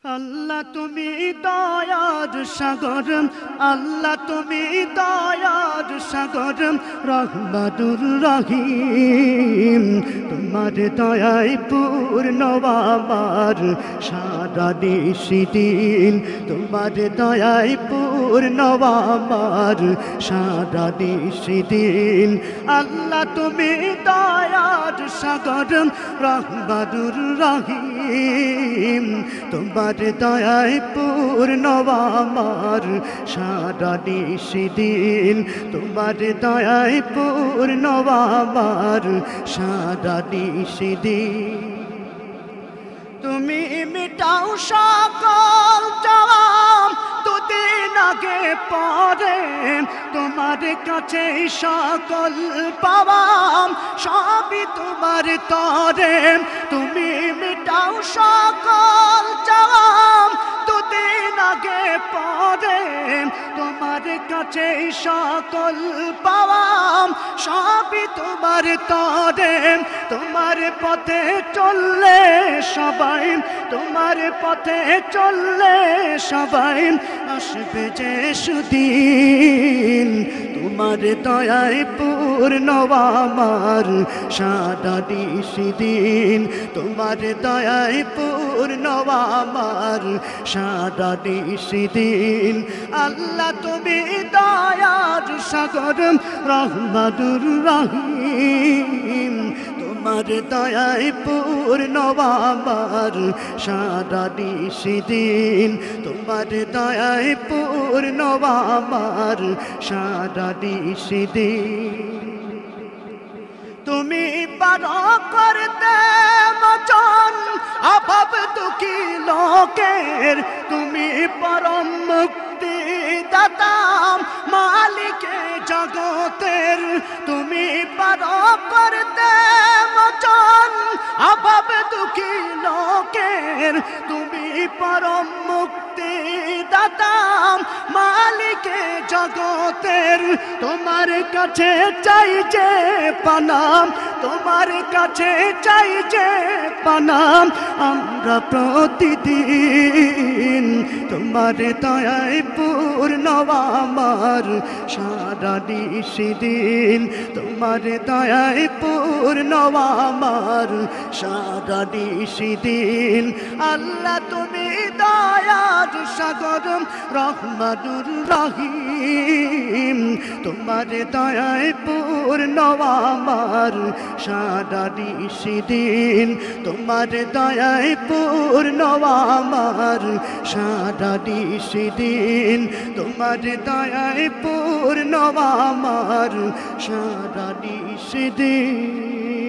আল্লাহ তুমি দয়ার সাগর, আল্লাহ তুমি দয়ার সাগর, রহমাতুর রহিম। তোমার দয়ায় পূর্ণ আমার সারা নিশিদিন, তোমার দয়ায় পূর্ণ আমার সারা নিশিদিন। আল্লাহ তুমি দয়ার সাগর, রহমাতুর রহিম। তোমার দয়ায় পূর্ণ আমার সারা নিশিদিন, তোমার দয়ায় পূর্ণ আমার সারা নিশিদিন। তুমি মিটাও সকল চাওয়া দুদিন আগে পরে, তোমার কাছে সকল পাওয়া সবই তোমার তরে। তুমি মিটাও সকল চাওয়া দুদিন আগে পরে, তোমার কাছে সকল পাওয়া সবই তোমার তরে। তোমার পথে চললে সবাই, তোমার পথে চললে সবাই আসবে যে সুদিন। তোমার দয়ায় পূর্ণ আমার সারা নিশিদিন, তোমার দয়ায় পূর্ণ আমার সারা নিশিদিন। আল্লাহ তুমি দয়ার সাগর, রহমাতুর রহিম। তোমার দয়ায় পূর্ণ আমার সারা নিশিদিন, তোমার দয়ায় পূর্ণ আমার সারা নিশিদিন। তুমি পারো করতে মোচন অভাব দুঃখী লোকের, তুমি পরম মুক্তি দাতা মালিকে জগতের। তুমি পারো করতে মোচন অভাব দুঃখী লোকের, তুমি পরম মুক্তি দাতা মালিকে জগতের। তোমার কাছে চাই যে পানাম, তোমার কাছে চাই যে পানাম আমরা প্রতিদিন। তোমার দয়ায় পূর্ণ আমার সারা নিশিদিন, তোমার দয়ায় পূর্ণ আমার সারা নিশিদিন। আল্লাহ তুমি দয়ার সাগর, রহমাতুর রহিম। তোমার দয়ায় পূর্ণ আমার সারা নিশিদিন, তোমার দয়ায় পূর্ণ আমার সারা নিশিদিন, তোমার দয়ায় পূর্ণ আমার সারা নিশিদিন।